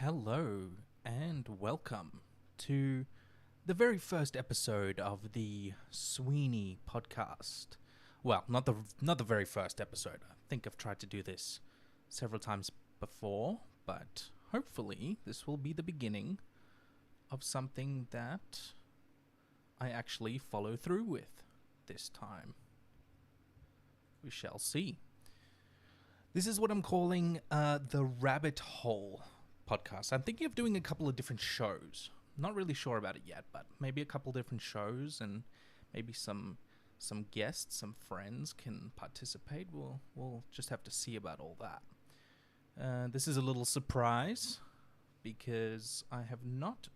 Hello and welcome to the very first episode of the Sweeney podcast. Well, not the very first episode. I think I've tried to do this several times before, but hopefully this will be the beginning of something that I actually follow through with this time. We shall see. This is what I'm calling the Rabbit Hole podcast. I'm thinking of doing a couple of different shows. Not really sure about it yet, but maybe a couple different shows and maybe some guests, some friends can participate. We'll just have to see about all that. This is a little surprise because I have not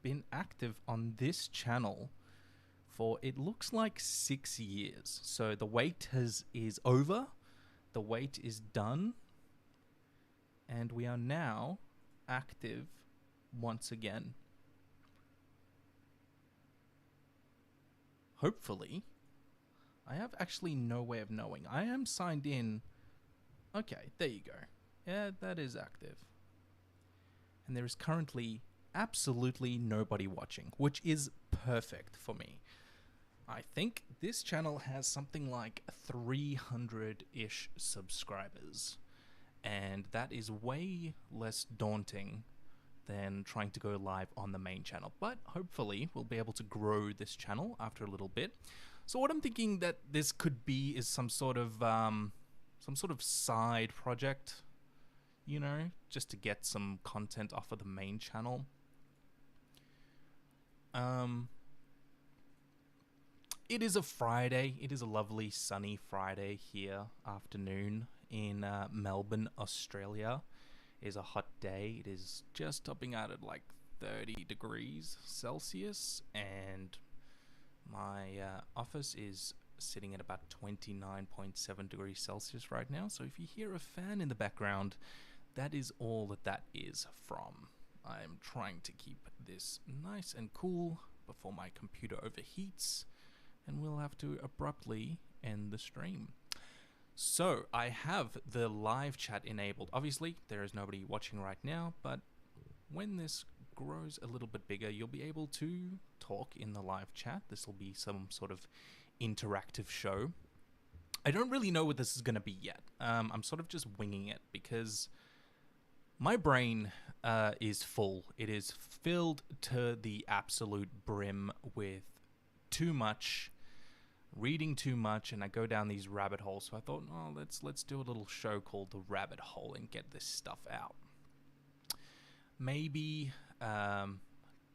been active on this channel for it looks like 6 years. So the wait is over. The wait is done. And we are now active once again. Hopefully. I have actually no way of knowing. I am signed in. Okay, there you go. Yeah, that is active. And there is currently absolutely nobody watching, which is perfect for me. I think this channel has something like 300-ish subscribers. And that is way less daunting than trying to go live on the main channel. But hopefully we'll be able to grow this channel after a little bit. So what I'm thinking that this could be is some sort of side project, you know, just to get some content off of the main channel. It is a Friday. It is a lovely sunny Friday here afternoon in Melbourne, Australia. It is a hot day. It is just topping out at like 30 degrees Celsius, and my office is sitting at about 29.7 degrees Celsius right now. So if you hear a fan in the background, that is all that is from. I'm trying to keep this nice and cool before my computer overheats, and we'll have to abruptly end the stream. So, I have the live chat enabled. Obviously, there is nobody watching right now, but when this grows a little bit bigger, you'll be able to talk in the live chat. This will be some sort of interactive show. I don't really know what this is going to be yet. I'm sort of just winging it because my brain is full. It is filled to the absolute brim with too much, reading too much, and I go down these rabbit holes. So I thought, oh, let's do a little show called The Rabbit Hole and get this stuff out. Maybe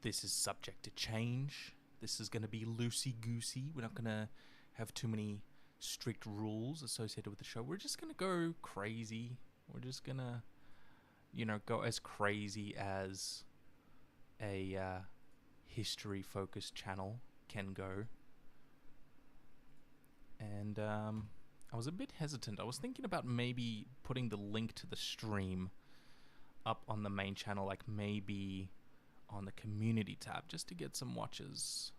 this is subject to change. This is going to be loosey-goosey. We're not going to have too many strict rules associated with the show. We're just going to go crazy. We're just going to, go as crazy as a history-focused channel can go. And I was a bit hesitant. I was thinking about maybe putting the link to the stream up on the main channel, like maybe on the community tab, just to get some watches,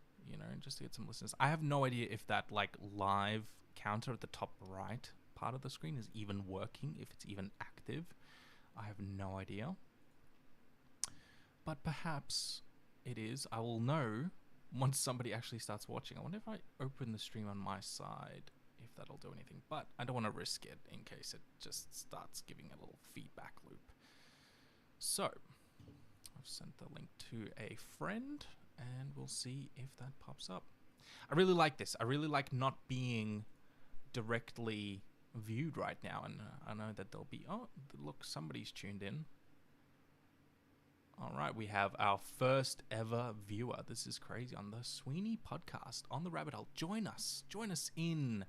just to get some listeners. I have no idea if that like live counter at the top right part of the screen is even working, if it's even active. I have no idea. But perhaps it is. I will know once somebody actually starts watching. I wonder if I open the stream on my side, if that'll do anything. But I don't want to risk it in case it just starts giving a little feedback loop. So, I've sent the link to a friend, and we'll see if that pops up. I really like this. I really like not being directly viewed right now. And I know that there'll be... Oh, look, somebody's tuned in. All right, we have our first ever viewer. This is crazy, on the Sweeney podcast, on the Rabbit Hole. Join us in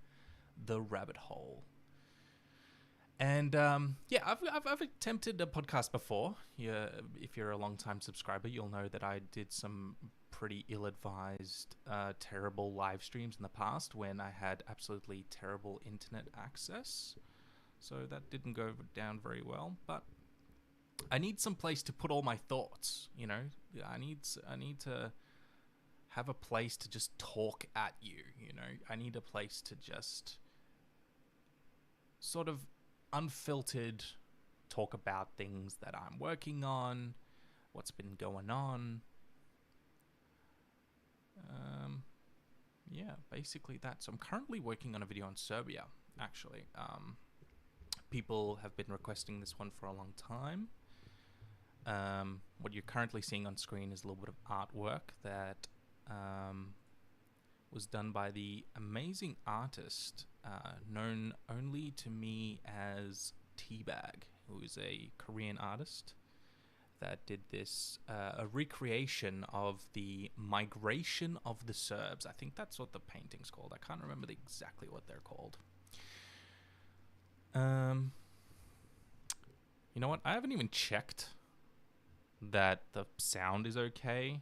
the Rabbit Hole. And I've attempted a podcast before. Yeah, if you're a long-time subscriber, you'll know that I did some pretty ill-advised, terrible live streams in the past when I had absolutely terrible internet access. So that didn't go down very well, but I need some place to put all my thoughts, I need to have a place to just talk at you, I need a place to just sort of unfiltered talk about things that I'm working on, what's been going on. Yeah, basically that. So I'm currently working on a video on Serbia, actually. People have been requesting this one for a long time. What you're currently seeing on screen is a little bit of artwork that was done by the amazing artist known only to me as Teabag, who is a Korean artist that did this, a recreation of the migration of the Serbs. I think that's what the painting's called. I can't remember exactly what they're called. You know what? I haven't even checked that the sound is okay.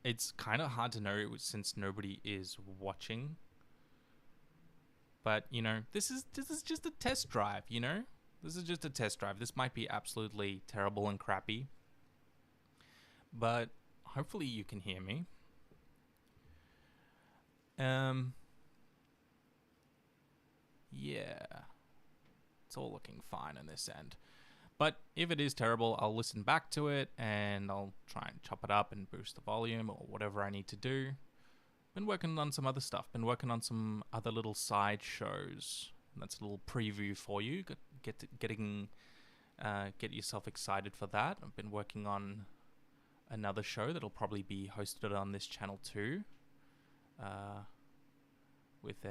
It's kind of hard to know since nobody is watching. But, you know, this is just a test drive, you know? This is just a test drive. This might be absolutely terrible and crappy. But hopefully you can hear me. Yeah. It's all looking fine on this end. But if it is terrible, I'll listen back to it and I'll try and chop it up and boost the volume or whatever I need to do. Been working on some other stuff. Been working on some other little side shows. That's a little preview for you. Get yourself excited for that. I've been working on another show that'll probably be hosted on this channel too. With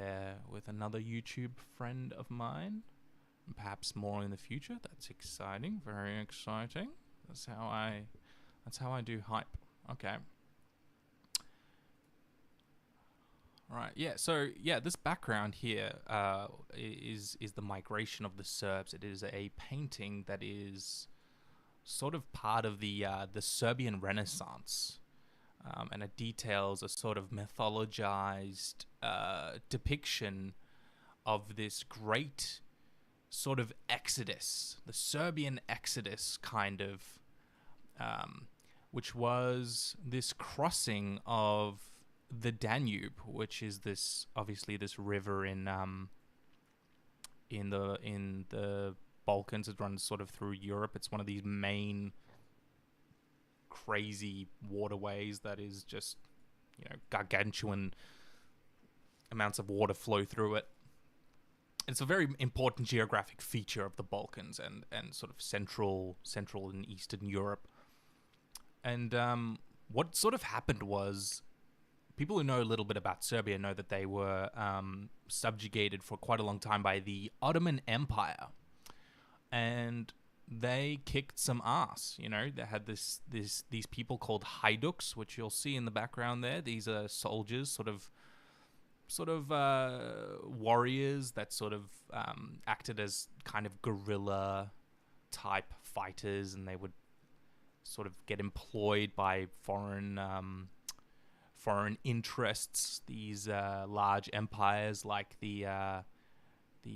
another YouTube friend of mine. And perhaps more in the future. That's exciting. Very exciting. That's how I do hype. Okay. Right, yeah, so, yeah, this background here is the migration of the Serbs. It is a painting that is sort of part of the Serbian Renaissance, and it details a sort of mythologized depiction of this great sort of exodus, the Serbian exodus kind of, which was this crossing of the Danube, which is this river in the Balkans. It runs sort of through Europe. It's one of these main crazy waterways that is just, you know, gargantuan amounts of water flow through it. It's a very important geographic feature of the Balkans and sort of central and Eastern Europe. And what sort of happened was, people who know a little bit about Serbia know that they were subjugated for quite a long time by the Ottoman Empire, and they kicked some ass. You know, they had these people called Haiduks, which you'll see in the background there. These are soldiers, sort of warriors that sort of acted as kind of guerrilla type fighters, and they would sort of get employed by foreign interests, these large empires like the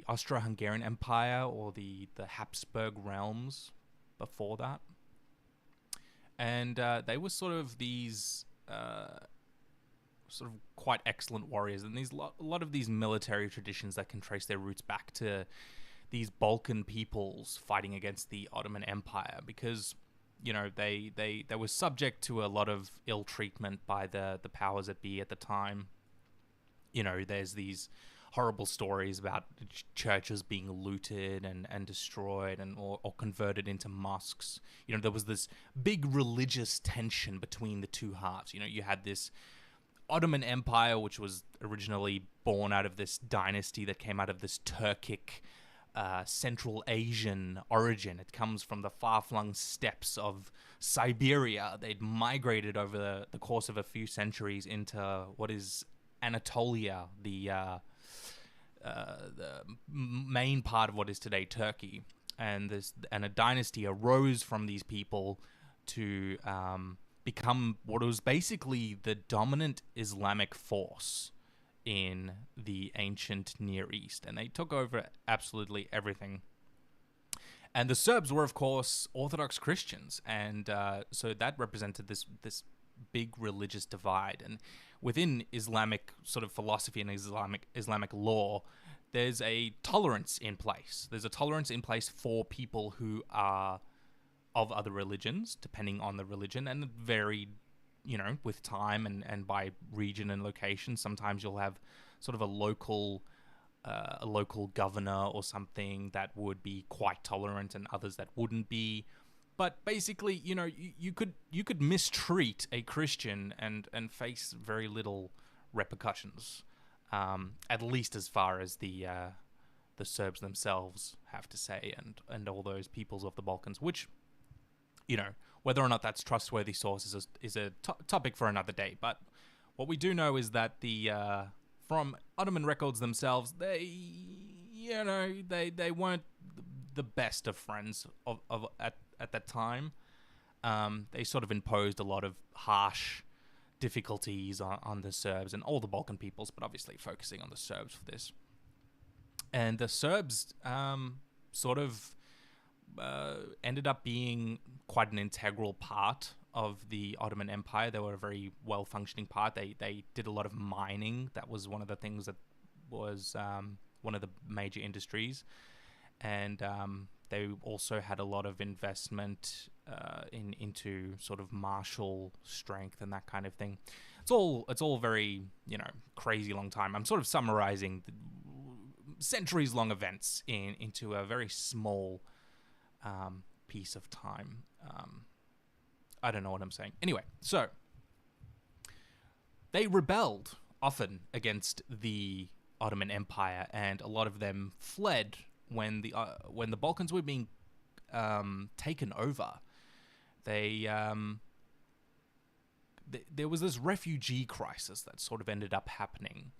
Austro-Hungarian Empire or the Hapsburg realms before that. And they were sort of these sort of quite excellent warriors, and a lot of these military traditions that can trace their roots back to these Balkan peoples fighting against the Ottoman Empire, because, you know, they were subject to a lot of ill treatment by the powers that be at the time. You know, there's these horrible stories about churches being looted and destroyed or converted into mosques. You know, there was this big religious tension between the two halves. You know, you had this Ottoman Empire, which was originally born out of this dynasty that came out of this Turkic Central Asian origin. It comes from the far-flung steppes of Siberia. They'd migrated over the course of a few centuries into what is Anatolia, the main part of what is today Turkey. And a dynasty arose from these people to become what was basically the dominant Islamic force in the ancient Near East, and they took over absolutely everything. And the Serbs were, of course, Orthodox Christians, and so that represented this big religious divide. And within Islamic sort of philosophy and Islamic law, there's a tolerance in place. There's a tolerance in place for people who are of other religions, depending on the religion, and it varied, with time and by region and location. Sometimes you'll have sort of a local governor or something that would be quite tolerant, and others that wouldn't be. But basically, you could mistreat a Christian and face very little repercussions, at least as far as the Serbs themselves have to say, and all those peoples of the Balkans, which, whether or not that's trustworthy sources is a topic for another day. But what we do know is that from Ottoman records themselves, they weren't the best of friends at that time. They sort of imposed a lot of harsh difficulties on the Serbs and all the Balkan peoples, but obviously focusing on the Serbs for this. And the Serbs sort of ended up being quite an integral part of the Ottoman Empire. They were a very well-functioning part. They did a lot of mining. That was one of the things that was one of the major industries. And they also had a lot of investment into sort of martial strength and that kind of thing. It's all very, crazy long time. I'm sort of summarizing the centuries-long events into a very small piece of time. I don't know what I'm saying. Anyway, so they rebelled often against the Ottoman Empire, and a lot of them fled when the Balkans were being taken over. There was this refugee crisis that sort of ended up happening,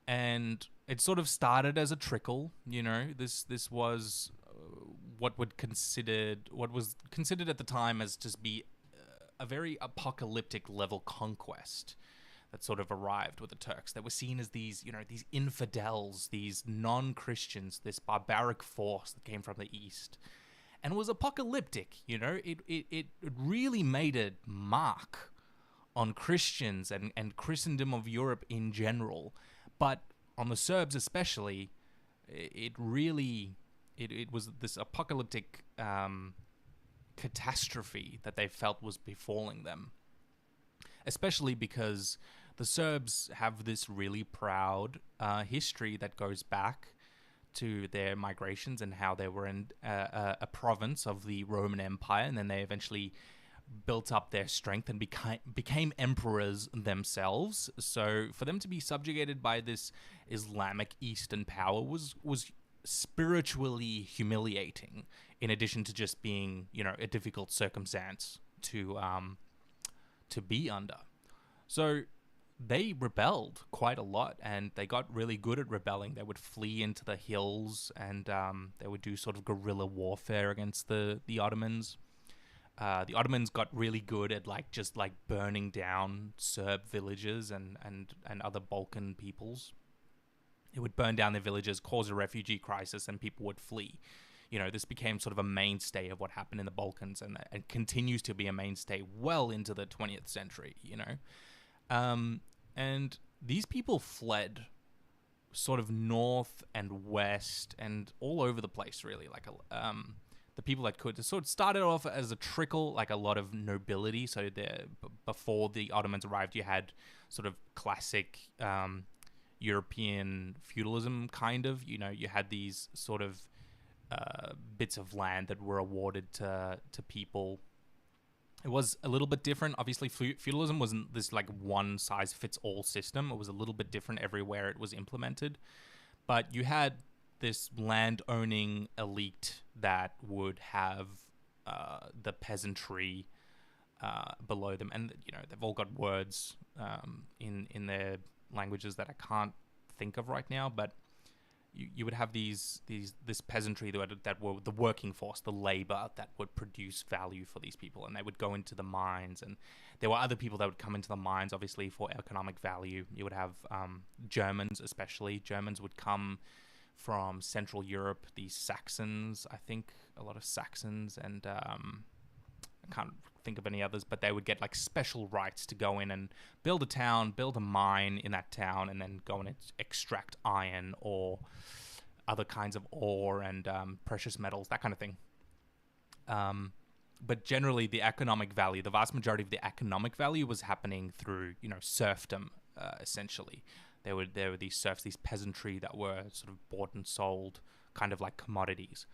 and it sort of started as a trickle. This was what was considered at the time as just be a very apocalyptic level conquest that sort of arrived with the Turks. They were seen as these infidels, these non-Christians, this barbaric force that came from the east, and was apocalyptic. It really made a mark on Christians and Christendom of Europe in general, but on the Serbs especially, it was this apocalyptic catastrophe that they felt was befalling them, especially because the Serbs have this really proud history that goes back to their migrations and how they were in a province of the Roman Empire, and then they eventually built up their strength and became emperors themselves. So for them to be subjugated by this Islamic Eastern power was spiritually humiliating, in addition to just being, a difficult circumstance to be under. So they rebelled quite a lot, and they got really good at rebelling. They would flee into the hills, and they would do sort of guerrilla warfare against the Ottomans. The Ottomans got really good at just burning down Serb villages and other Balkan peoples. It would burn down their villages, cause a refugee crisis, and people would flee. This became sort of a mainstay of what happened in the Balkans, and continues to be a mainstay well into the 20th century, And these people fled sort of north and west and all over the place, really. The people that could. It sort of started off as a trickle, like a lot of nobility. So before the Ottomans arrived, you had sort of classic European feudalism, kind of. You had these sort of bits of land that were awarded to people. It was a little bit different. Obviously, feudalism wasn't this one-size-fits-all system. It was a little bit different everywhere it was implemented. But you had this land-owning elite that would have the peasantry below them. And, they've all got words in their languages that I can't think of right now, but you would have this peasantry that were the working force, the labor that would produce value for these people, and they would go into the mines, and there were other people that would come into the mines, obviously, for economic value. You would have Germans, especially. Germans would come from Central Europe, these Saxons, I think, a lot of Saxons, and I can't think of any others, but they would get special rights to go in and build a town, build a mine in that town, and then go and extract iron or other kinds of ore and precious metals, that kind of thing. But generally, the economic value, the vast majority of the economic value was happening through, serfdom, essentially. There were these serfs, these peasantry that were sort of bought and sold, kind of like commodities.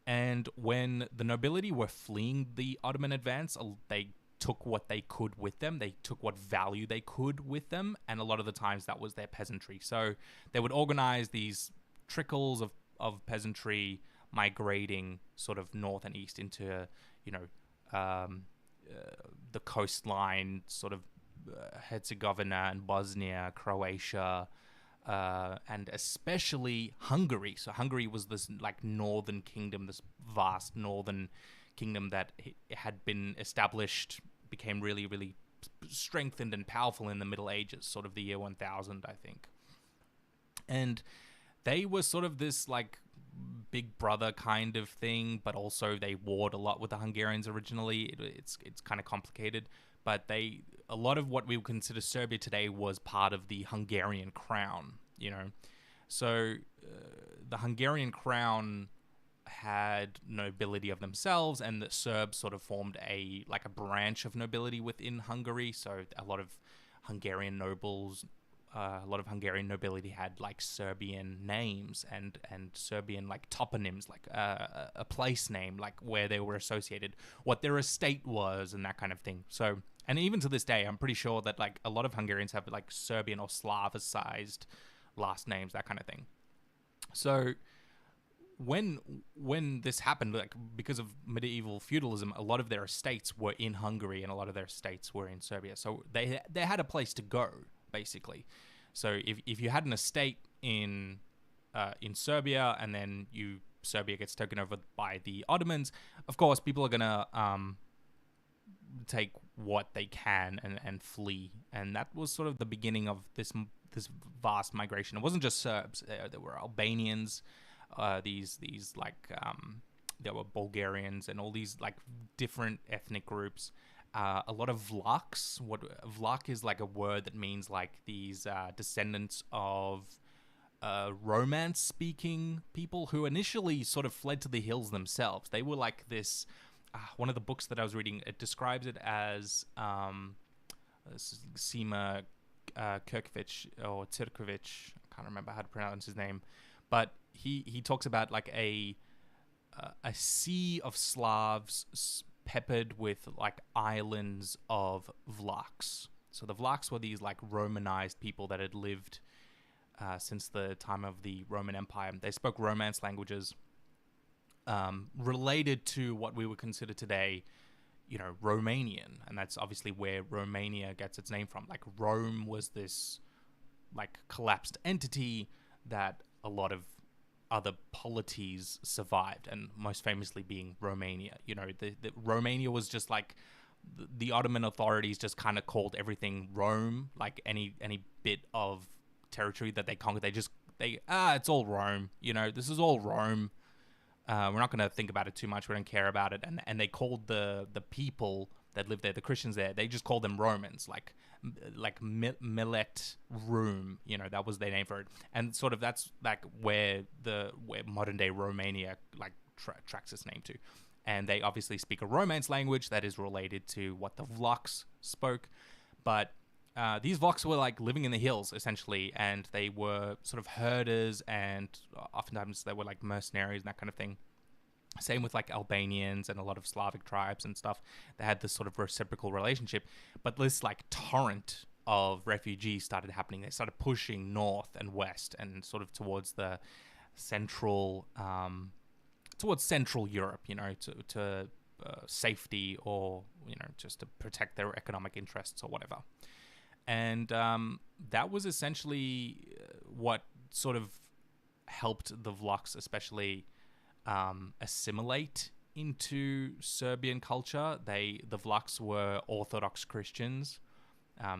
And when the nobility were fleeing the Ottoman advance, they took what they could with them. They took what value they could with them, and a lot of the times that was their peasantry. So they would organize these trickles of peasantry migrating sort of north and east into, the coastline, sort of Herzegovina and Bosnia, Croatia, and especially Hungary. So Hungary was this like northern kingdom, this vast northern kingdom that had been established, became really, really strengthened and powerful in the Middle Ages, sort of the year 1000, I think. And they were sort of this like big brother kind of thing, but also they warred a lot with the Hungarians originally. It's kind of complicated, but a lot of what we would consider Serbia today was part of the Hungarian crown, So the Hungarian crown had nobility of themselves, and the Serbs sort of formed a branch of nobility within Hungary. So a lot of Hungarian nobles, a lot of Hungarian nobility had like Serbian names and Serbian like toponyms, like a place name, like where they were associated, what their estate was, and that kind of thing. So, and even to this day, I'm pretty sure that like a lot of Hungarians have like Serbian or Slavicized last names, that kind of thing. So when this happened, like because of medieval feudalism, a lot of their estates were in Hungary and a lot of their estates were in Serbia. So they had a place to go, basically. So if you had an estate in Serbia, and then Serbia gets taken over by the Ottomans, of course people are gonna take what they can and flee, and that was sort of the beginning of this vast migration. It wasn't just Serbs; there were Albanians, these like there were Bulgarians, and all these like different ethnic groups. A lot of Vlachs. Vlach is like a word that means like these descendants of Romance-speaking people who initially sort of fled to the hills themselves. They were like this. One of the books that I was reading, it describes it as Sima Kirkovic or Tirkovic. I can't remember how to pronounce his name, but he talks about like a sea of Slavs peppered with like islands of Vlachs. So the Vlachs were these like Romanized people that had lived since the time of the Roman Empire. They spoke Romance languages related to what we would consider today, Romanian, and that's obviously where Romania gets its name from. Like Rome was this like collapsed entity that a lot of other polities survived, and most famously being Romania. The Romania was just like the Ottoman authorities just kind of called everything Rome, like any bit of territory that they conquered. It's all Rome. This is all Rome. We're not going to think about it too much. We don't care about it. And they called the people that lived there, the Christians there, they just called them Romans, like Millet Room. That was their name for it. And sort of that's like where modern day Romania like tracks its name to. And they obviously speak a Romance language that is related to what the Vlachs spoke. But these Vlachs were like living in the hills essentially, and they were sort of herders, and oftentimes they were like mercenaries and that kind of thing. Same with like Albanians and a lot of Slavic tribes and stuff. They had this sort of reciprocal relationship, but this like torrent of refugees started happening. They started pushing north and west and sort of towards the central, towards Central Europe, to safety, or just to protect their economic interests or whatever. And that was essentially what sort of helped the Vlachs especially assimilate into Serbian culture. The Vlachs were Orthodox Christians.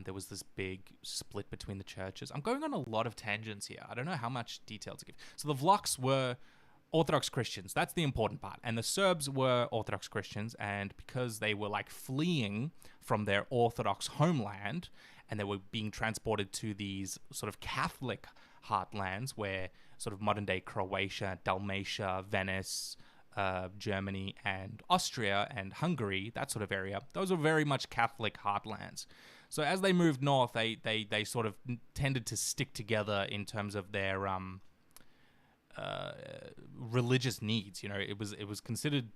There was this big split between the churches. I'm going on a lot of tangents here. I don't know how much detail to give. So the Vlachs were Orthodox Christians. That's the important part. And the Serbs were Orthodox Christians, and because they were like fleeing from their Orthodox homeland, and they were being transported to these sort of Catholic heartlands where sort of modern day Croatia, Dalmatia, Venice, Germany, and Austria and Hungary, that sort of area, those were very much Catholic heartlands. So as they moved north, they sort of tended to stick together in terms of their religious needs. It was considered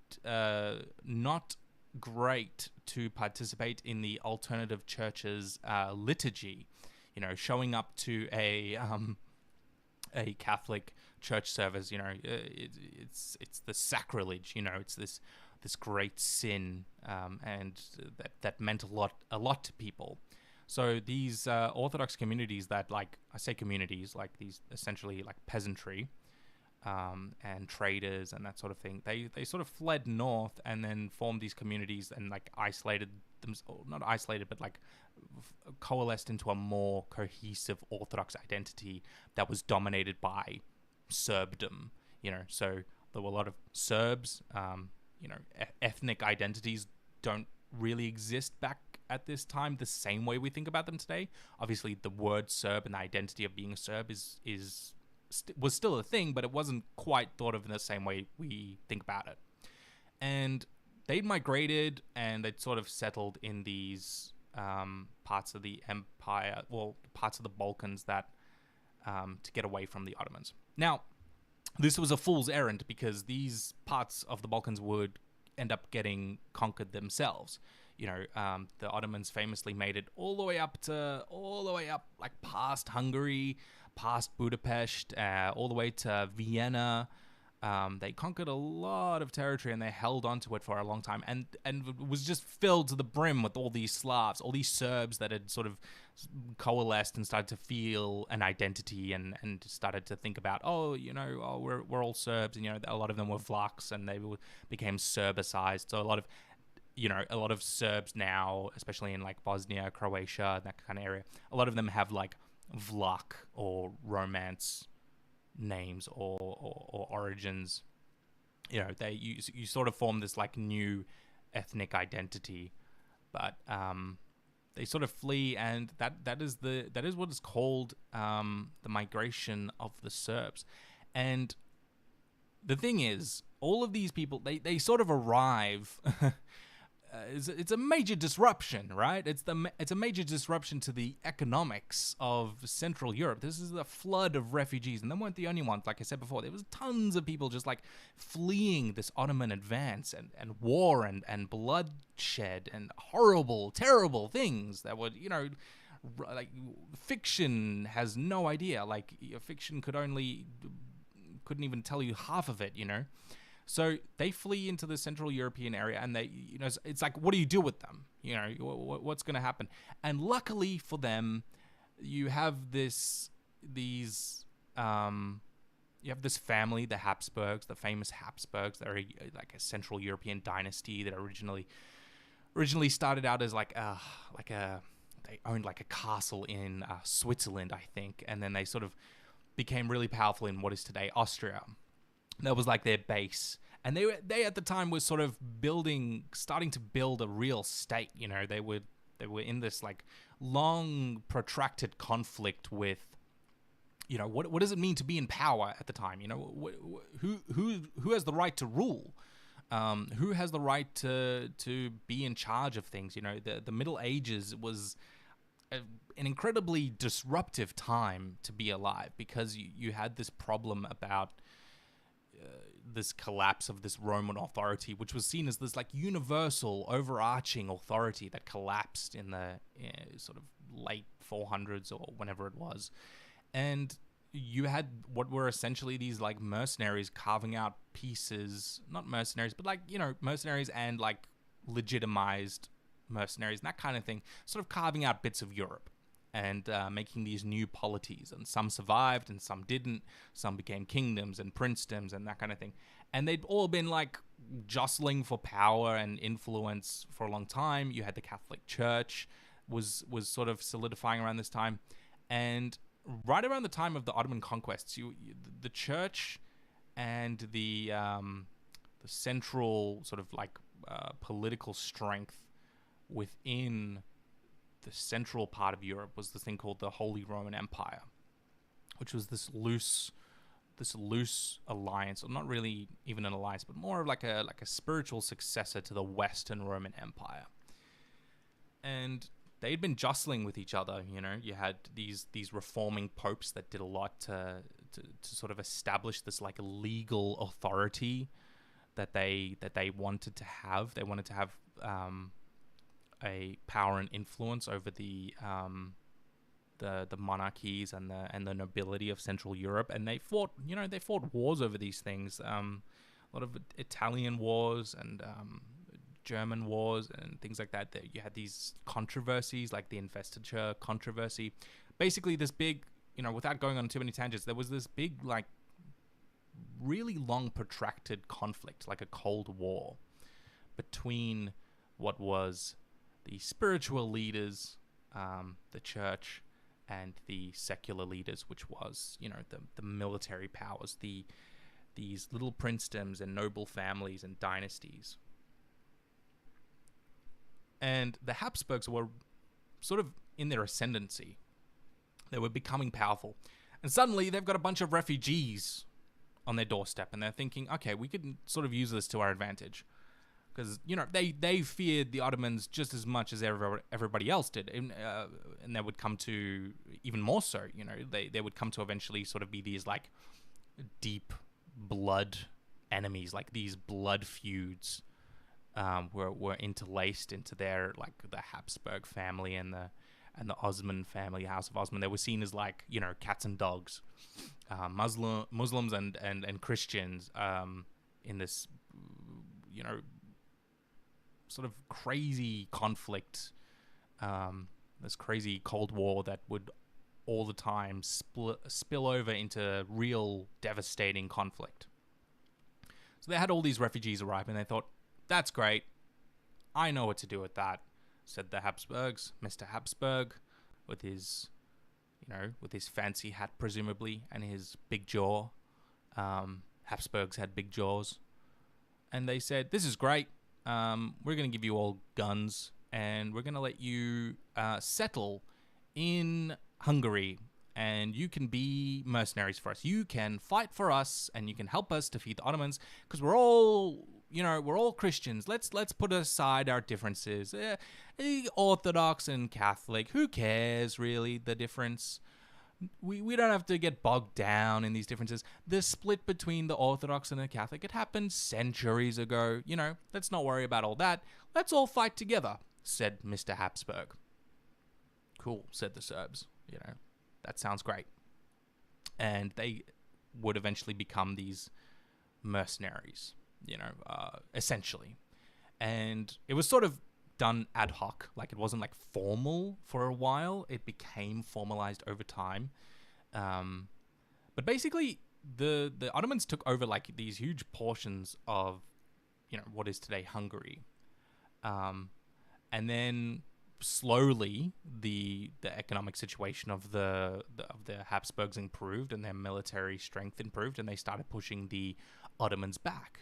not great to participate in the alternative church's liturgy. Showing up to a Catholic church service, it's the sacrilege. It's this great sin, and that meant a lot to people. So these Orthodox communities that, like, I say communities, like these essentially like peasantry, and traders and that sort of thing, they sort of fled north and then formed these communities and like isolated them, not isolated, but like coalesced into a more cohesive Orthodox identity that was dominated by Serbdom. So there were a lot of Serbs. Ethnic identities don't really exist back at this time the same way we think about them today. Obviously, the word Serb and the identity of being a Serb was still a thing, but it wasn't quite thought of in the same way we think about it. And they'd migrated and they'd sort of settled in these parts of the empire, parts of the Balkans that to get away from the Ottomans. Now, this was a fool's errand because these parts of the Balkans would end up getting conquered themselves. The Ottomans famously made it all the way up, like past Hungary, past Budapest, all the way to Vienna. They conquered a lot of territory and they held onto it for a long time, and it was just filled to the brim with all these Slavs, all these Serbs that had sort of coalesced and started to feel an identity and started to think about, we're all Serbs, and a lot of them were Vlachs and they became Serbicized. So a lot of Serbs now, especially in like Bosnia, Croatia, that kind of area, a lot of them have like Vlach or Romance names or origins. You sort of form this like new ethnic identity, but they sort of flee, and that is what is called the migration of the Serbs. And the thing is, all of these people, they sort of arrive. It's a major disruption, right? It's a major disruption to the economics of Central Europe. This is a flood of refugees, and they weren't the only ones. Like I said before, there was tons of people just like fleeing this Ottoman advance and war and bloodshed and horrible, terrible things that would, like fiction has no idea. Like fiction couldn't even tell you half of it, So they flee into the Central European area, and it's like, what do you do with them? What's going to happen? And luckily for them, you have this family, the Hapsburgs, the famous Hapsburgs. They're like a Central European dynasty that originally started out as they owned like a castle in Switzerland, I think, and then they sort of became really powerful in what is today Austria. That was like their base, and they at the time was sort of starting to build a real state. They were in this like long protracted conflict with, what does it mean to be in power at the time? Who has the right to rule? Who has the right to be in charge of things? The Middle Ages was an incredibly disruptive time to be alive, because you had this problem about this collapse of this Roman authority, which was seen as this like universal overarching authority that collapsed in the sort of late 400s or whenever it was. And you had what were essentially these like mercenaries carving out pieces, not mercenaries, but like, mercenaries and like legitimized mercenaries and that kind of thing, sort of carving out bits of Europe and making these new polities. And some survived and some didn't. Some became kingdoms and princedoms and that kind of thing. And they'd all been like jostling for power and influence for a long time. You had the Catholic Church was sort of solidifying around this time. And right around the time of the Ottoman conquests, the church and the central sort of like political strength within the central part of Europe was this thing called the Holy Roman Empire. which was this loose alliance, or not really even an alliance, but more of like a spiritual successor to the Western Roman Empire. And they'd been jostling with each other. You know, you had these reforming popes that did a lot to sort of establish this like legal authority that they wanted to have. They wanted to have a power and influence over the monarchies and the nobility of Central Europe, and they fought wars over these things. A lot of Italian wars and German wars and things like that. You had these controversies, like the investiture controversy. Basically, this big, without going on too many tangents, there was this big, like, really long, protracted conflict, like a Cold War, between what was the spiritual leaders, the church, and the secular leaders, which was, the military powers, these little princedoms and noble families and dynasties. And the Hapsburgs were sort of in their ascendancy. They were becoming powerful. And suddenly they've got a bunch of refugees on their doorstep, and they're thinking, okay, we could sort of use this to our advantage. Because, they feared the Ottomans just as much as everybody else did. And they would come to, even more so, they would come to eventually sort of be these, like, deep blood enemies, like these blood feuds were interlaced into their, like, the Habsburg family and the Osman family, House of Osman. They were seen as, like, cats and dogs. Muslims and Christians in this, sort of crazy conflict, this crazy Cold War that would all the time spill over into real devastating conflict. So they had all these refugees arrive, and they thought, that's great. I know what to do with that, said the Habsburgs. Mr. Habsburg, with his fancy hat, presumably, and his big jaw. Habsburgs had big jaws. And they said, this is great. We're going to give you all guns, and we're going to let you settle in Hungary, and you can be mercenaries for us. You can fight for us, and you can help us defeat the Ottomans, because we're all Christians. Let's put aside our differences. Orthodox and Catholic, who cares, really, the difference? We don't have to get bogged down in these differences. The split between the Orthodox and the Catholic, it happened centuries ago. Let's not worry about all that. Let's all fight together, said Mr. Habsburg. Cool, said the Serbs. That sounds great. And they would eventually become these mercenaries, essentially. And it was sort of done ad hoc, like it wasn't like formal for a while. It became formalized over time. But basically the Ottomans took over like these huge portions of, what is today Hungary. And then slowly the economic situation of the Habsburgs improved, and their military strength improved, and they started pushing the Ottomans back.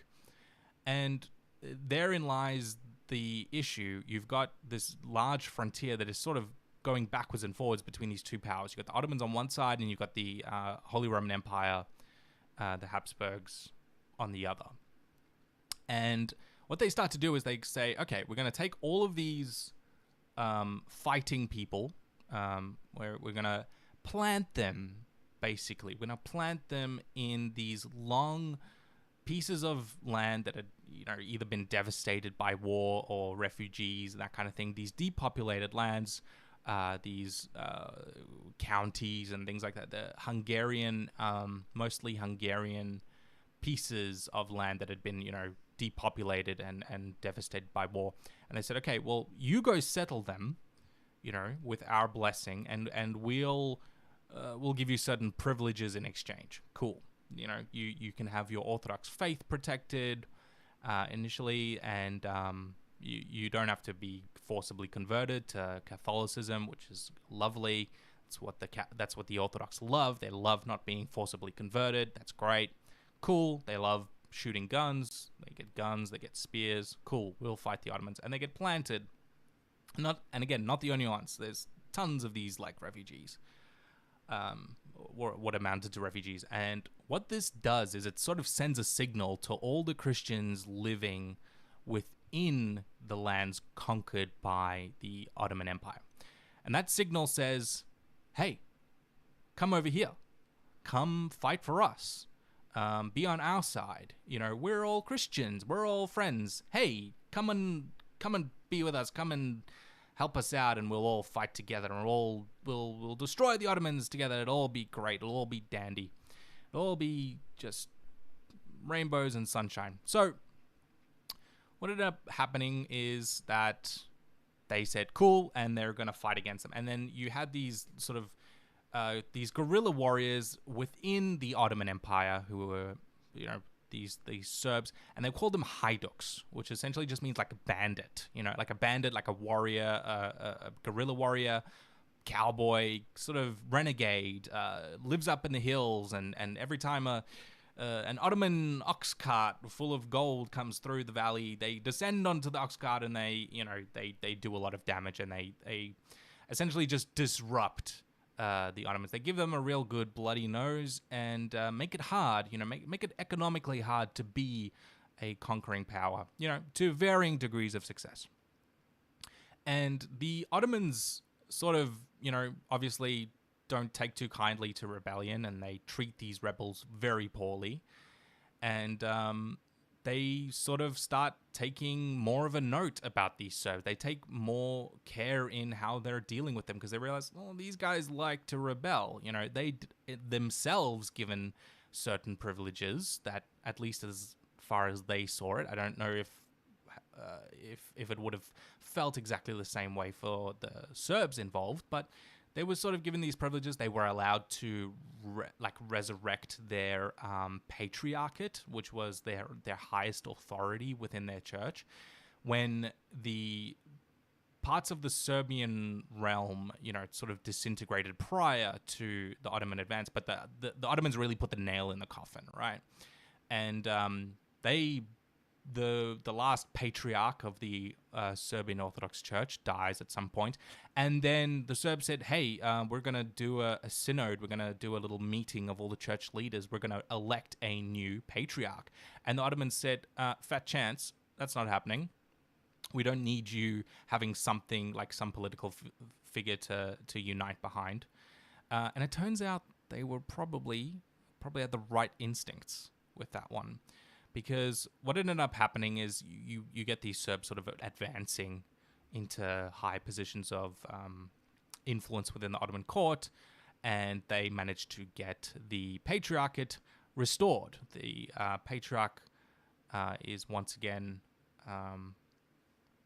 And therein lies the issue. You've got this large frontier that is sort of going backwards and forwards between these two powers. You've got the Ottomans on one side, and you've got the Holy Roman Empire, the Habsburgs, on the other. And what they start to do is they say, okay, we're going to take all of these fighting people, we're going to plant them, basically. We're going to plant them in these long pieces of land that had either been devastated by war or refugees and that kind of thing. These depopulated lands, these counties and things like that. The Hungarian, mostly Hungarian pieces of land that had been, depopulated and devastated by war. And they said, okay, well, you go settle them, with our blessing, and we'll give you certain privileges in exchange. Cool. You can have your Orthodox faith protected initially, and you don't have to be forcibly converted to Catholicism, which is lovely. That's what the Orthodox love. They love not being forcibly converted. That's great. Cool. They love shooting guns. They get spears. Cool. We'll fight the Ottomans, and they get planted. Not the only ones. There's tons of these like refugees. what amounted to refugees. And what this does is it sort of sends a signal to all the Christians living within the lands conquered by the Ottoman Empire. And that signal says, hey, come over here. Come fight for us. Be on our side. You know, we're all Christians. We're all friends. Hey, come and be with us. Come and help us out, and we'll all fight together, and we'll destroy the Ottomans together. It'll all be great. It'll all be dandy. It'll all be just rainbows and sunshine. So what ended up happening is that they said cool, and they're going to fight against them. And then you had these sort of these guerrilla warriors within the Ottoman Empire who were, you know, these Serbs, and they called them haiduks, which essentially just means like a bandit, you know, like a bandit, like a warrior, a guerrilla warrior, cowboy, sort of renegade, lives up in the hills, and every time an Ottoman ox cart full of gold comes through the valley, they descend onto the ox cart and they do a lot of damage, and they essentially just disrupt the Ottomans. They give them a real good bloody nose and make it hard, you know, make it economically hard to be a conquering power, you know, to varying degrees of success. And the Ottomans sort of, you know, obviously don't take too kindly to rebellion, and they treat these rebels very poorly. And they sort of start taking more of a note about these Serbs. They take more care in how they're dealing with them, because they realize, well, these guys like to rebel. You know, they themselves given certain privileges that, at least as far as they saw it, I don't know if it would have felt exactly the same way for the Serbs involved, but they were sort of given these privileges. They were allowed to resurrect their patriarchate, which was their highest authority within their church. When the parts of the Serbian realm, you know, sort of disintegrated prior to the Ottoman advance, but the Ottomans really put the nail in the coffin, right? And the last patriarch of the Serbian Orthodox Church dies at some point, and then the Serbs said, hey, we're going to do a synod, we're going to do a little meeting of all the church leaders, we're going to elect a new patriarch. And the Ottomans said, fat chance, that's not happening. We don't need you having something like some political figure to unite behind. And it turns out they were probably had the right instincts with that one. Because what ended up happening is you get these Serbs sort of advancing into high positions of influence within the Ottoman court, and they managed to get the Patriarchate restored. The Patriarch is once again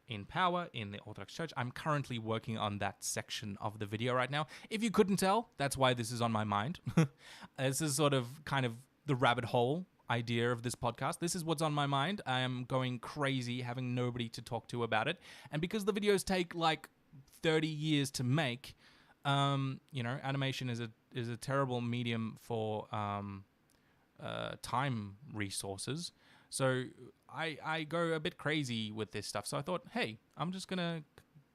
in power in the Orthodox Church. I'm currently working on that section of the video right now. If you couldn't tell, that's why this is on my mind. This is sort of kind of the rabbit hole idea of this podcast. This is what's on my mind. I am going crazy having nobody to talk to about it. And because the videos take like 30 years to make, you know, animation is a terrible medium for time resources. So I go a bit crazy with this stuff. So I thought, hey, I'm just going to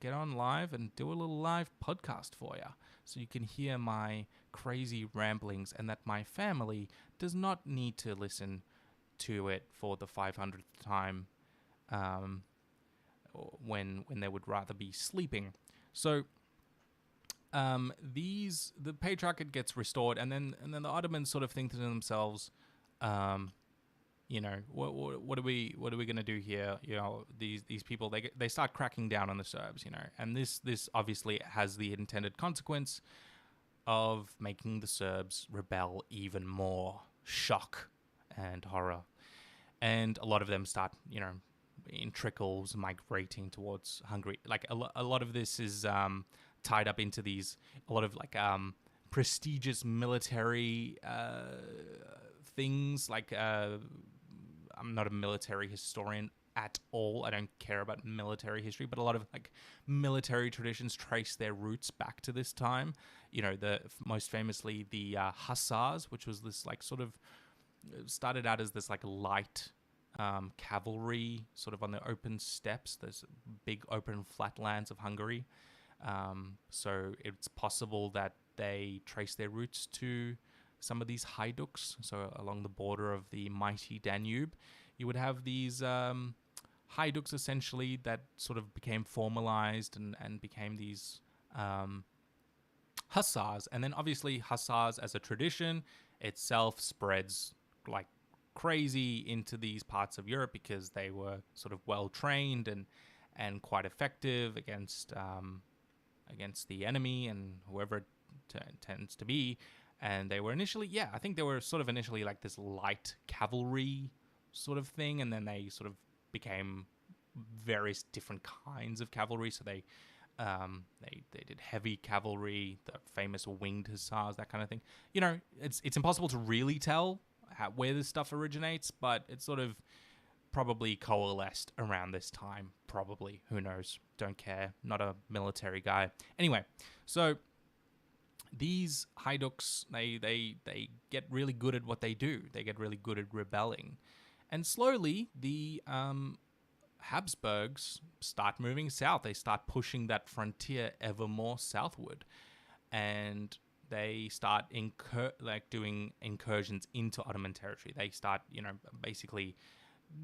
get on live and do a little live podcast for you, so you can hear my crazy ramblings, and that my family does not need to listen to it for the 500th time when they would rather be sleeping. So the Patriarchate gets restored, and then the Ottomans sort of think to themselves, you know, what are we going to do here? You know, these people, they start cracking down on the Serbs, you know, and this obviously has the intended consequence of making the Serbs rebel even more. Shock and horror. And a lot of them start, you know, in trickles migrating towards Hungary. Like a lot of this is tied up into a lot of like prestigious military things. Like I'm not a military historian at all. I don't care about military history, but a lot of like military traditions trace their roots back to this time. You know, most famously the Hussars, which was this like sort of started out as this like light cavalry sort of on the open steppes, those big open flatlands of Hungary. So it's possible that they trace their roots to some of these Haiduks. So along the border of the mighty Danube, you would have these Haiduks essentially that sort of became formalized and became these hussars. And then obviously hussars as a tradition itself spreads like crazy into these parts of Europe because they were sort of well trained and quite effective against the enemy and whoever it tends to be. And they were initially, I think they were sort of initially like this light cavalry sort of thing, and then they sort of became various different kinds of cavalry. So they did heavy cavalry, the famous winged hussars, that kind of thing. You know, it's impossible to really tell where this stuff originates, but it's sort of probably coalesced around this time. Probably, who knows? Don't care. Not a military guy. Anyway, so these Haiduks, they get really good at what they do. They get really good at rebelling, and slowly the Hapsburgs start moving south. They start pushing that frontier ever more southward, and they start doing incursions into Ottoman territory. They start, basically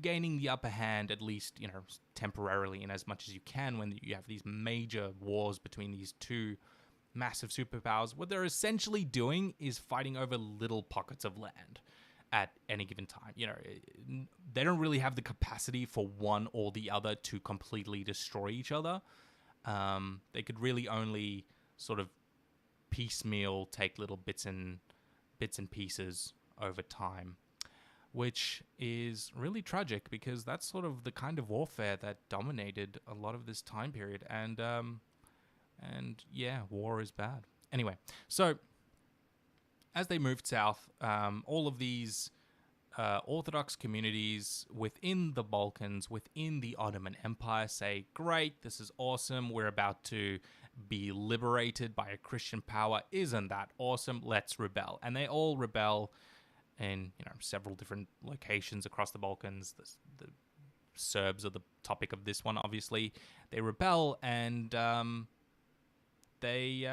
gaining the upper hand, at least, temporarily, in as much as you can when you have these major wars between these two massive superpowers. What they're essentially doing is fighting over little pockets of land at any given time. They don't really have the capacity for one or the other to completely destroy each other. They could really only sort of piecemeal take little bits and pieces over time, which is really tragic because that's sort of the kind of warfare that dominated a lot of this time period. And war is bad. Anyway, so as they moved south, all of these Orthodox communities within the Balkans, within the Ottoman Empire, say, great, this is awesome. We're about to be liberated by a Christian power. Isn't that awesome? Let's rebel. And they all rebel in several different locations across the Balkans. The Serbs are the topic of this one, obviously. They rebel, and they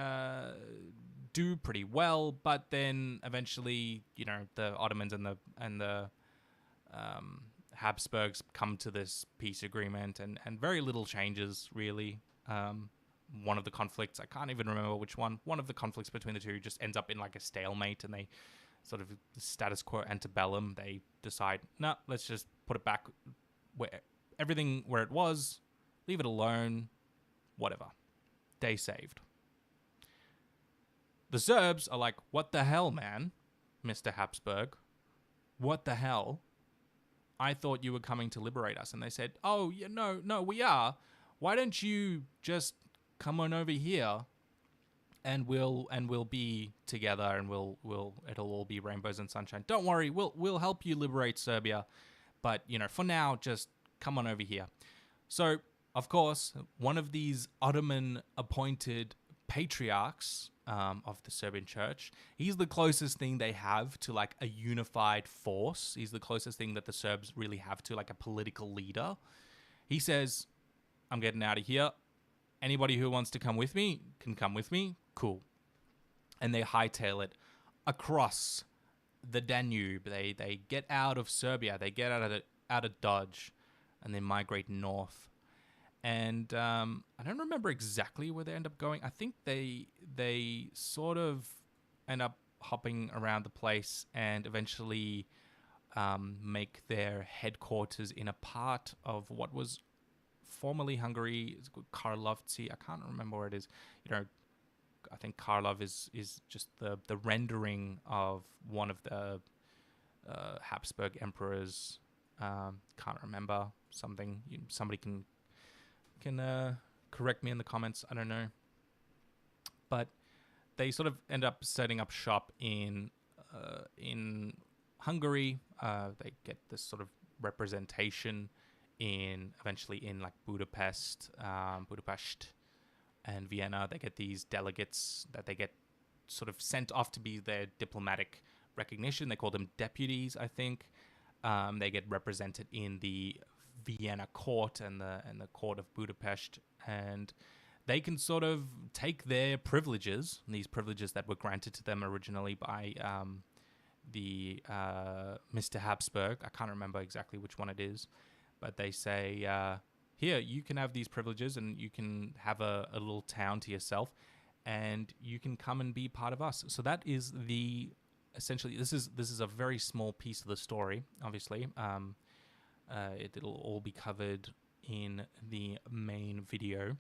do pretty well, but then eventually, the Ottomans and the Habsburgs come to this peace agreement, and very little changes, really. One of the conflicts, I can't even remember which one of the conflicts between the two just ends up in like a stalemate, and they sort of status quo antebellum. They decide, no, let's just put it back where everything where it was, leave it alone, whatever. Day saved. The Serbs are like, what the hell, man, Mr. Hapsburg? What the hell? I thought you were coming to liberate us. And they said, oh, yeah, no, we are. Why don't you just come on over here and we'll be together, and it'll all be rainbows and sunshine. Don't worry, we'll help you liberate Serbia. But, for now, just come on over here. So, of course, one of these Ottoman appointed patriarchs of the Serbian church, he's the closest thing they have to like a unified force. He's the closest thing that the Serbs really have to like a political leader. He says, I'm getting out of here. Anybody who wants to come with me can come with me. Cool. And they hightail it across the Danube. They get out of Serbia. They get out of Dodge, and they migrate north. And I don't remember exactly where they end up going. I think they sort of end up hopping around the place and eventually make their headquarters in a part of what was formerly Hungary. It's called Karlovci. I can't remember where it is. I think Karlov is just the rendering of one of the Habsburg emperors. Can't remember something. Somebody can correct me in the comments. I don't know. But they sort of end up setting up shop in Hungary. They get this sort of representation eventually in like Budapest, and Vienna. They get these delegates that they get sort of sent off to be their diplomatic recognition. They call them deputies, I think. They get represented in the Vienna court and the court of Budapest, and they can sort of take their privileges, these privileges that were granted to them originally by the Mr. Hapsburg. I can't remember exactly which one it is, but they say, here, you can have these privileges and you can have a little town to yourself and you can come and be part of us. So that is essentially, this is a very small piece of the story, obviously. It'll all be covered in the main video.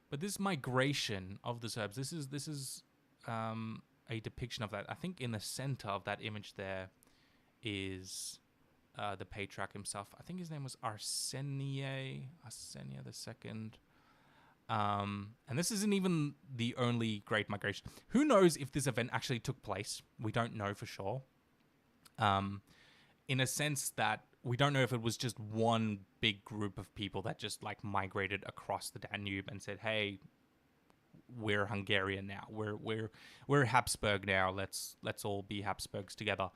But this migration of the Serbs, this is a depiction of that. I think in the center of that image there is the patriarch himself. I think his name was Arsenia II. And this isn't even the only great migration. Who knows if this event actually took place? We don't know for sure. In a sense that we don't know if it was just one big group of people that just like migrated across the Danube and said, "Hey, we're Hungarian now. We're Habsburg now. Let's all be Habsburgs together."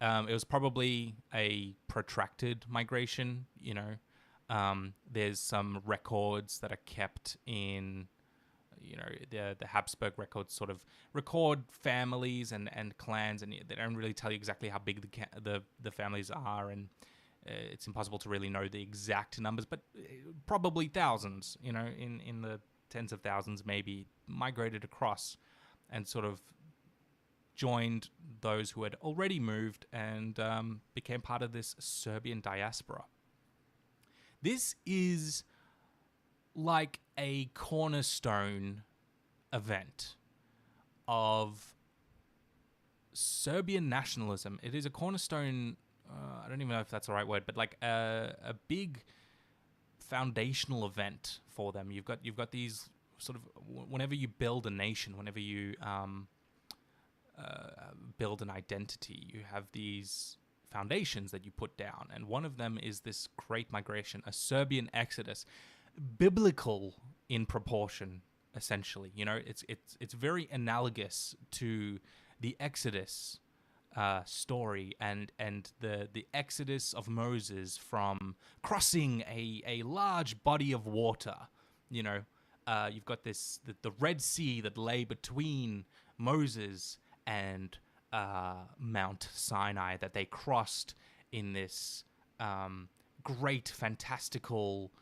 It was probably a protracted migration. There's some records that are kept in, the Habsburg records sort of record families and clans, and they don't really tell you exactly how big the families are, and it's impossible to really know the exact numbers, but probably thousands, in the tens of thousands maybe, migrated across and sort of joined those who had already moved and became part of this Serbian diaspora. This is like a cornerstone event of Serbian nationalism. It is a cornerstone, I don't even know if that's the right word, but like a big foundational event for them. You've got these sort of, whenever you build a nation, whenever you build an identity, you have these foundations that you put down, and one of them is this great migration, a Serbian exodus, biblical in proportion, essentially. It's very analogous to the Exodus story and the exodus of Moses from crossing a large body of water. You've got the Red Sea that lay between Moses and Mount Sinai that they crossed in this great, fantastical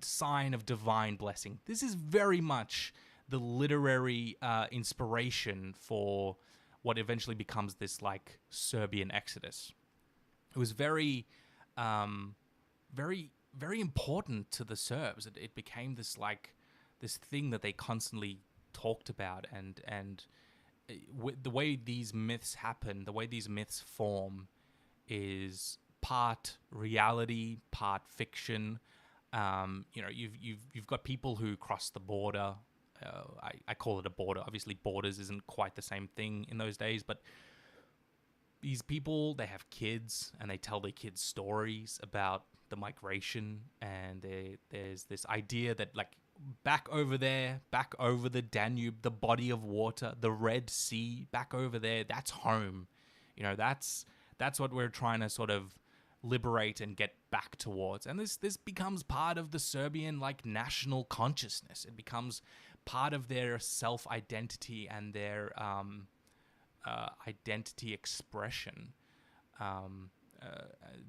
sign of divine blessing. This is very much the literary inspiration for what eventually becomes this like Serbian exodus. It was very, very, very important to the Serbs. It became this thing that they constantly talked about, and the way these myths happen, the way these myths form, is part reality, part fiction. You've got people who cross the border. I call it a border. Obviously, borders isn't quite the same thing in those days, but these people, they have kids, and they tell their kids stories about the migration, and there's this idea that like back over there, back over the Danube, the body of water, the Red Sea, back over there, that's home. That's what we're trying to sort of liberate and get back towards. And this becomes part of the Serbian like national consciousness. It becomes part of their self-identity and their identity expression.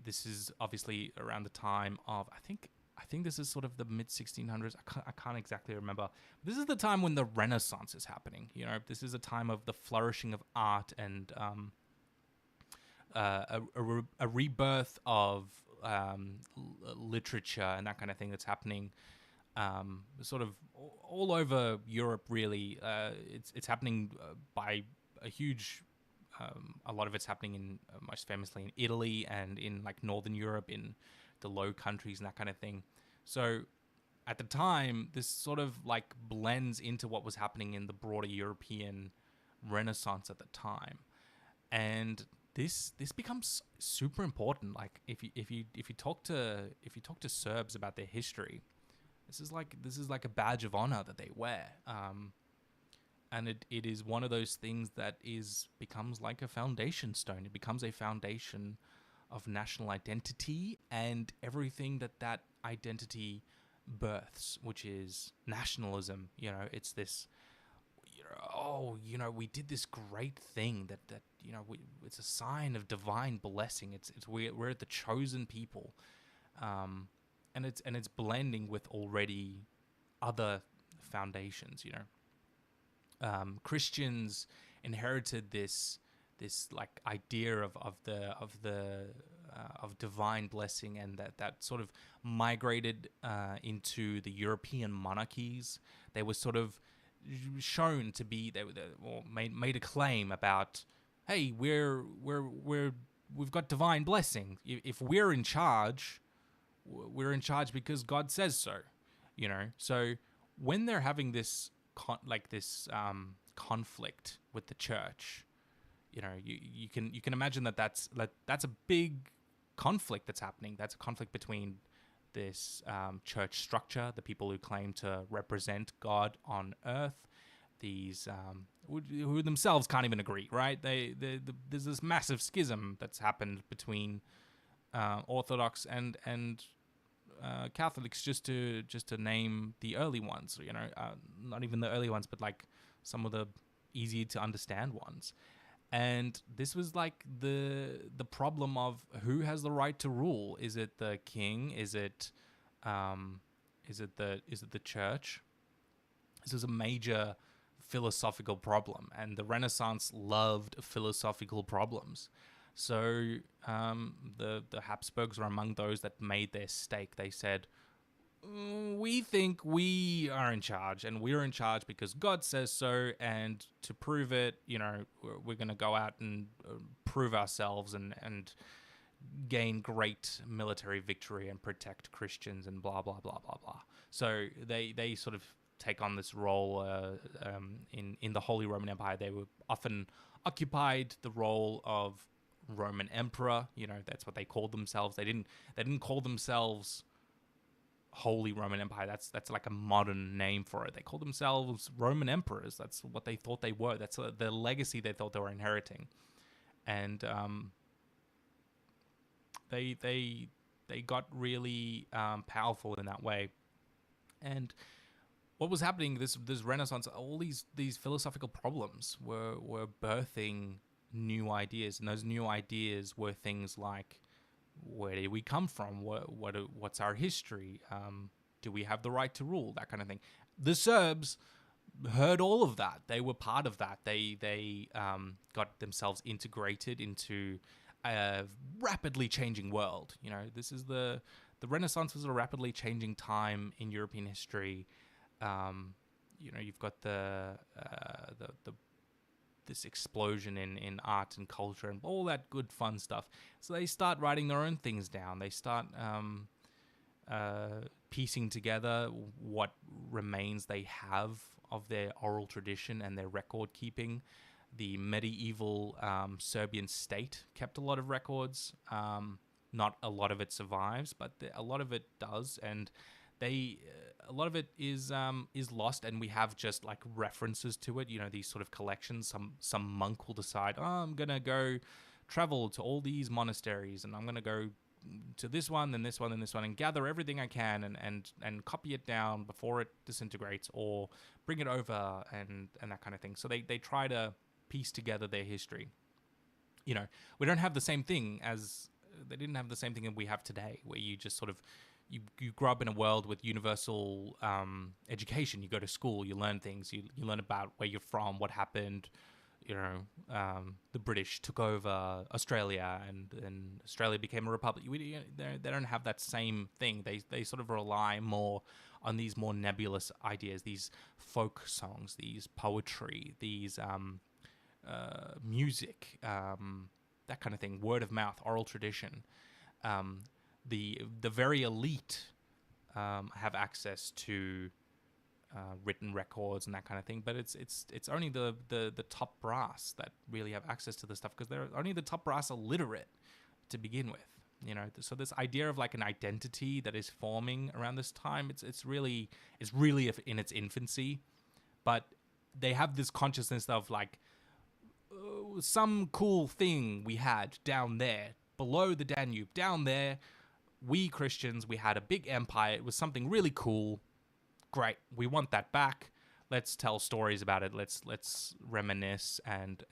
This is obviously around the time of, I think this is sort of the mid 1600s. I can't exactly remember. This is the time when the Renaissance is happening. This is a time of the flourishing of art and a rebirth of literature and that kind of thing that's happening sort of all over Europe, really. It's happening by a huge... a lot of it's happening in, most famously in Italy and in like Northern Europe, in the Low Countries and that kind of thing. So at the time, this sort of like blends into what was happening in the broader European Renaissance at the time. And this becomes super important. Like if you talk to Serbs about their history, this is like a badge of honor that they wear. And it is one of those things that becomes like a foundation stone. It becomes a foundation of national identity and everything that identity births, which is nationalism. It's this, we did this great thing that it's a sign of divine blessing. We're the chosen people, and it's blending with already other foundations. Christians inherited this like idea of divine blessing, and that sort of migrated into the European monarchies. They were sort of shown to be or made a claim about, hey, we've got divine blessing. If we're in charge, we're in charge because God says so. So when they're having this conflict with the church, you can imagine that's a big conflict that's happening. That's a conflict between this church structure, the people who claim to represent God on earth, these who themselves can't even agree, right? There's this massive schism that's happened between Orthodox and Catholics, just to name the early ones. Not even the early ones, but like some of the easy to understand ones. And this was like the problem of who has the right to rule. Is it the king? Is it the church? This is a major philosophical problem, and the Renaissance loved philosophical problems. So the Hapsburgs were among those that made their stake. They said, we think we are in charge, and we're in charge because God says so, and to prove it, we're going to go out and prove ourselves and gain great military victory and protect Christians and blah, blah, blah, blah, blah. So they sort of take on this role in the Holy Roman Empire. They were often occupied the role of Roman emperor. That's what they called themselves. They didn't call themselves Holy Roman Empire. That's like a modern name for it. They called themselves Roman emperors. That's what they thought they were. That's the legacy they thought they were inheriting. And they got really powerful in that way. And what was happening, this Renaissance, all these philosophical problems were birthing new ideas, and those new ideas were things like, where did we come from? What's our history? Do we have the right to rule? That kind of thing. The Serbs heard all of that. They were part of that. They got themselves integrated into a rapidly changing world. This is the Renaissance was a rapidly changing time in European history. You've got this explosion in art and culture and all that good fun stuff. So they start writing their own things down. They start piecing together what remains they have of their oral tradition and their record keeping. The medieval Serbian state kept a lot of records. Not a lot of it survives, but a lot of it does, and a lot of it is lost, and we have just like references to it. These sort of collections. Some monk will decide, I'm gonna go travel to all these monasteries, and I'm gonna go to this one, then this one, then this one, and gather everything I can, and copy it down before it disintegrates, or bring it over, and that kind of thing. So they try to piece together their history. We don't have the same thing as they didn't have the same thing that we have today, where you just sort of you grow up in a world with universal education. You go to school, you learn things, you learn about where you're from, what happened. The British took over Australia, and Australia became a republic. They don't have that same thing. They sort of rely more on these more nebulous ideas, these folk songs, these poetry, these music, that kind of thing, word of mouth, oral tradition. The very elite have access to written records and that kind of thing, but it's only the top brass that really have access to this stuff, because they're only the top brass are literate to begin with. So this idea of like an identity that is forming around this time, it's really in its infancy, but they have this consciousness of like some cool thing we had down there below the Danube, down there. we Christians, we had a big empire. It was something really cool. Great. We want that back. Let's tell stories about it. Let's reminisce and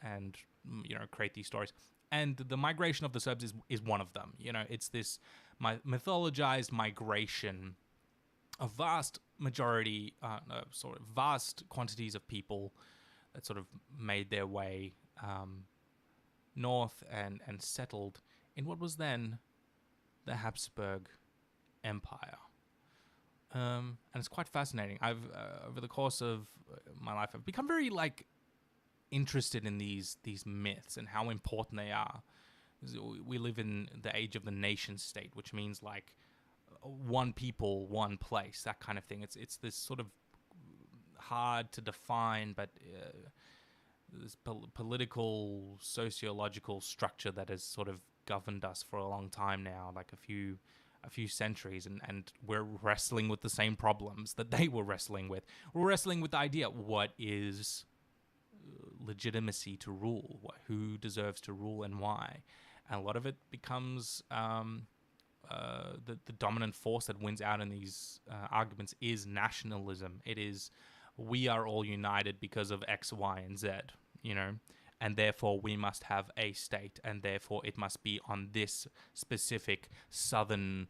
create these stories. And the migration of the Serbs is one of them. It's this mythologized migration of vast majority, sort of vast quantities of people that sort of made their way north and settled in what was then the Hapsburg Empire. And it's quite fascinating. I've over the course of my life, I've become very interested in these myths and how important they are. We live in the age of the nation state, which means one people, one place, that kind of thing. It's this sort of hard to define, but this political, sociological structure that has sort of governed us for a long time now, like a few centuries, and we're wrestling with the same problems that they were wrestling with. We're wrestling with the idea, what is legitimacy to rule? Who deserves to rule and why? And a lot of it becomes the dominant force that wins out in these arguments is nationalism. It is, we are all united because of X, Y, and Z, and therefore we must have a state, and therefore it must be on this specific southern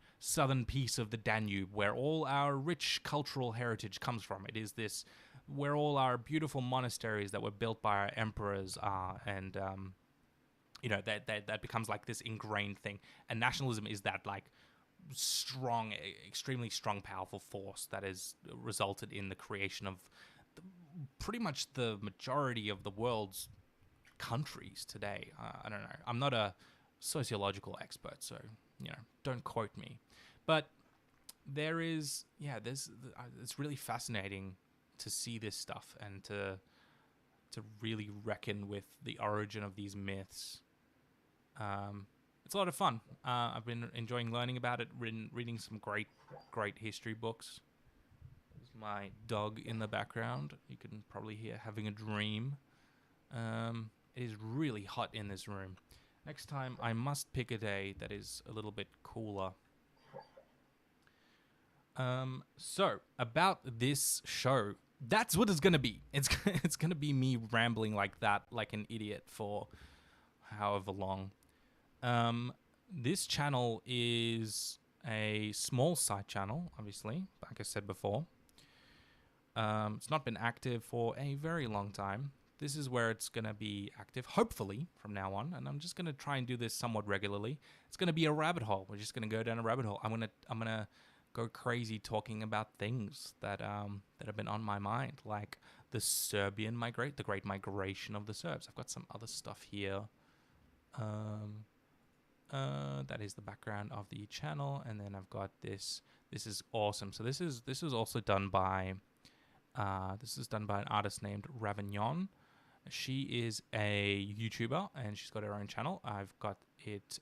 piece of the Danube where all our rich cultural heritage comes from. It is this where all our beautiful monasteries that were built by our emperors are, and that becomes like this ingrained thing. And nationalism is that strong, extremely strong, powerful force that has resulted in the creation of pretty much the majority of the world's countries today. I don't know. I'm not a sociological expert, so don't quote me. But there's it's really fascinating to see this stuff and to really reckon with the origin of these myths. It's a lot of fun. I've been enjoying learning about it, reading some great history books. There's my dog in the background. You can probably hear having a dream. It is really hot in this room. Next time, I must pick a day that is a little bit cooler. So, about this show, that's what it's going to be. It's going to be me rambling like that, like an idiot for however long. This channel is a small side channel, obviously, like I said before. It's not been active for a very long time. This is where it's going to be active, hopefully, from now on. And I'm just going to try and do this somewhat regularly. It's going to be a rabbit hole. We're just going to go down a rabbit hole. I'm going to go crazy talking about things that have been on my mind, like the the great migration of the Serbs. I've got some other stuff here. That is the background of the channel, and then I've got this. This is awesome. So this is also done by an artist named Ravignon. She is a YouTuber and she's got her own channel. I've got it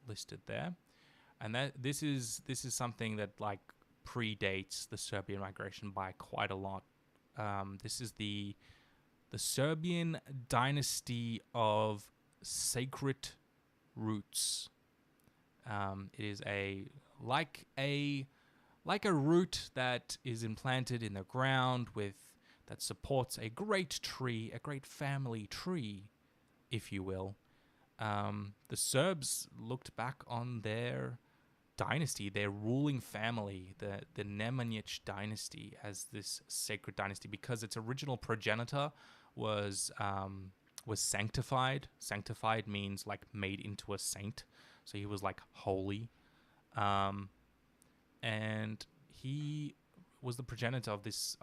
listed there, and this is something that predates the Serbian migration by quite a lot. This is the Serbian dynasty of sacred roots. It is like a root that is implanted in the ground that supports a great tree, a great family tree, if you will. The Serbs looked back on their dynasty, their ruling family, the Nemanjić dynasty, as this sacred dynasty because its original progenitor was sanctified. Sanctified means made into a saint, so he was holy, and he was the progenitor of this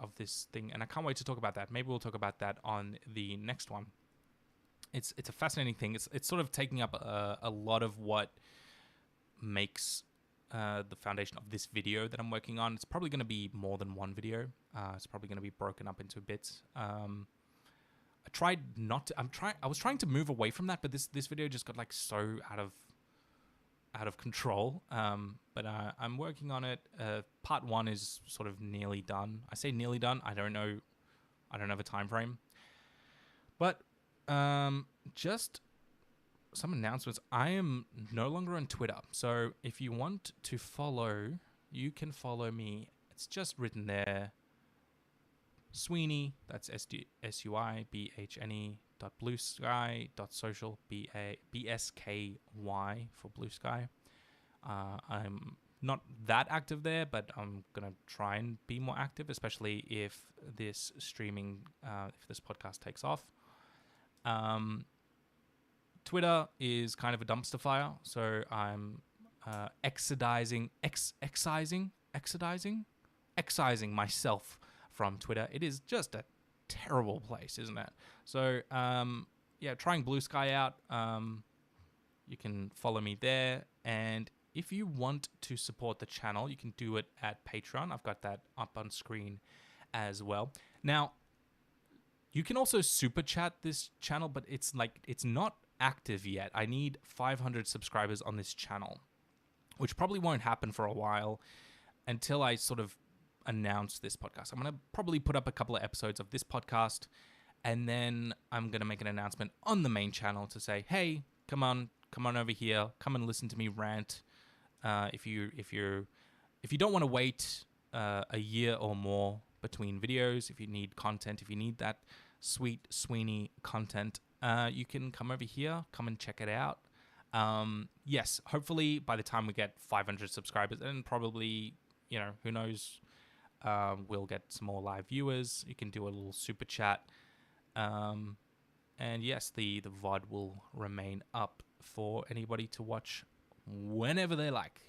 thing. And I can't wait to talk about that. Maybe we'll talk about that on the next one. It's a fascinating thing. It's sort of taking up a lot of what makes the foundation of this video that I'm working on. It's probably going to be more than one video. It's probably going to be broken up into bits. I was trying to move away from that, but this video just got so out of control. But I'm working on it. Part 1 is sort of nearly done. I say nearly done. I don't know. I don't have a time frame. But just some announcements. I am no longer on Twitter, so if you want to follow, you can follow me. It's just written there. Suibhne, that's SUIBHNE .bluesky.social, BSKY for Blue Sky. I'm not that active there, but I'm going to try and be more active, especially if this if this podcast takes off. Twitter is kind of a dumpster fire, so I'm excising myself from Twitter. It is just a terrible place, isn't it? So, trying Blue Sky out. You can follow me there. And if you want to support the channel, you can do it at Patreon. I've got that up on screen as well. Now, you can also super chat this channel, but it's not active yet. I need 500 subscribers on this channel, which probably won't happen for a while until I sort of announce this podcast. I'm going to probably put up a couple of episodes of this podcast, and then I'm going to make an announcement on the main channel to say, hey, come on over here, come and listen to me rant. If you don't want to wait a year or more between videos, if you need content, if you need that sweet Suibhne content, you can come over here, come and check it out. Yes, hopefully by the time we get 500 subscribers, and probably, who knows, we'll get some more live viewers. You can do a little super chat. And yes, the VOD will remain up for anybody to watch whenever they like.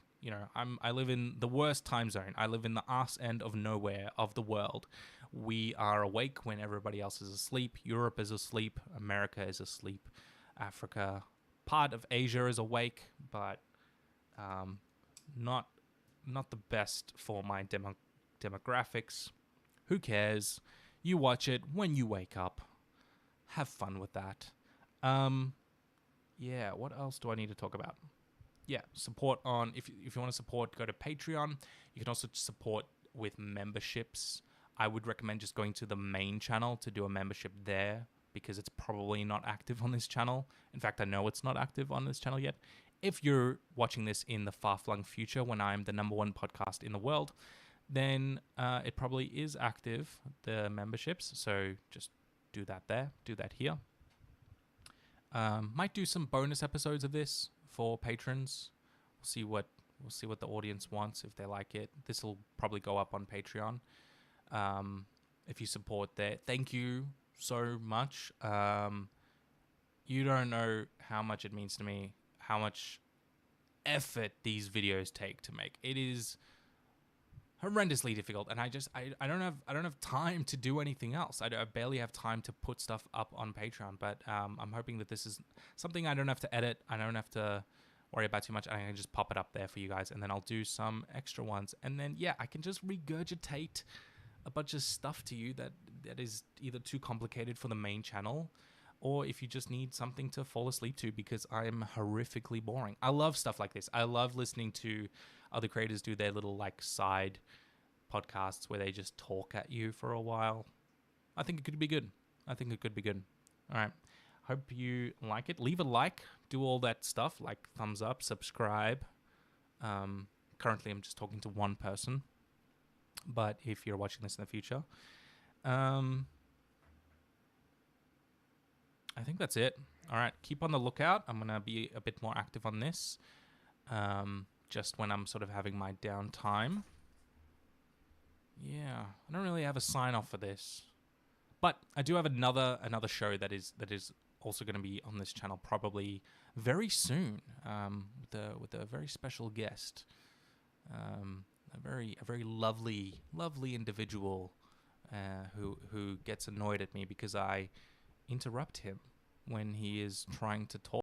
I live in the worst time zone. I live in the arse end of nowhere of the world. We are awake when everybody else is asleep. Europe is asleep. America is asleep. Africa, part of Asia is awake, but not the best for my demographics. Who cares? You watch it when you wake up. Have fun with that. What else do I need to talk about? Support on, if you want to support, go to Patreon. You can also support with memberships. I would recommend just going to the main channel to do a membership there, because it's probably not active on this channel. In fact, I know it's not active on this channel yet. If you're watching this in the far-flung future when I'm the #1 podcast in the world, then it probably is active, the memberships. So just do that there, do that here. Might do some bonus episodes of this for patrons. We'll see what the audience wants, if they like it. This will probably go up on Patreon. If you support there, thank you so much. You don't know how much it means to me, how much effort these videos take to make. It is horrendously difficult, and I don't have time to do anything else. I barely have time to put stuff up on Patreon, but I'm hoping that this is something I don't have to edit. I don't have to worry about too much. I can just pop it up there for you guys, and then I'll do some extra ones, and then I can just regurgitate a bunch of stuff to you that is either too complicated for the main channel, or if you just need something to fall asleep to, because I am horrifically boring. I love stuff like this. I love listening to other creators do their little side podcasts where they just talk at you for a while. I think it could be good. All right. Hope you like it. Leave a like. Do all that stuff, like thumbs up, subscribe. Currently, I'm just talking to one person. But if you're watching this in the future, I think that's it. All right. Keep on the lookout. I'm going to be a bit more active on this. Just when I'm sort of having my downtime. I don't really have a sign off for this, but I do have another show that is also going to be on this channel probably very soon, with a very special guest, a very lovely individual who gets annoyed at me because I interrupt him when he is trying to talk.